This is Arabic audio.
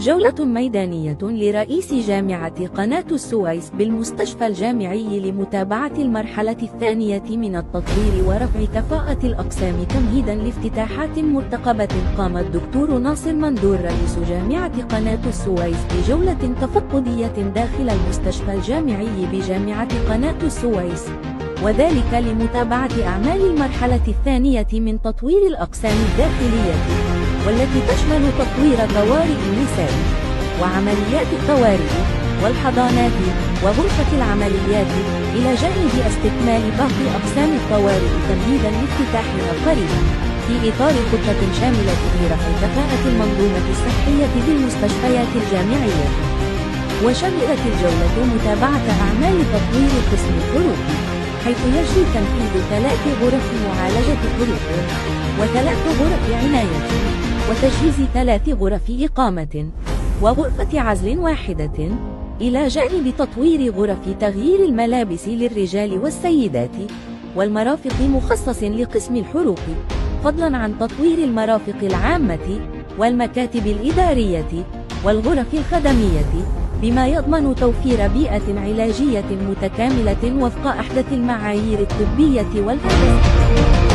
جولة ميدانية لرئيس جامعة قناة السويس بالمستشفى الجامعي لمتابعة المرحلة الثانية من التطوير ورفع كفاءة الأقسام تمهيدا لافتتاحات مرتقبة. قام الدكتور ناصر مندور رئيس جامعة قناة السويس بجولة تفقدية داخل المستشفى الجامعي بجامعة قناة السويس، وذلك لمتابعة أعمال المرحلة الثانية من تطوير الأقسام الداخلية، والتي تشمل تطوير طوارئ النساء وعمليات الطوارئ والحضانات وغرفة العمليات، إلى جانب استكمال باقي أقسام الطوارئ تمهيدا لافتتاحها قريبا في إطار خطة شاملة لرفع كفاءة المنظومة الصحية بالمستشفيات الجامعية. وشملت الجولة متابعة أعمال تطوير قسم الحروق، حيث يجري تنفيذ 3 غرف معالجة حروق و3 غرف عناية وتجهيز 3 غرف إقامة وغرفة عزل واحدة، إلى جانب تطوير غرف تغيير الملابس للرجال والسيدات والمرافق مخصص لقسم الحروق، فضلا عن تطوير المرافق العامة والمكاتب الإدارية والغرف الخدمية، بما يضمن توفير بيئة علاجية متكاملة وفق أحدث المعايير الطبية والهندسية.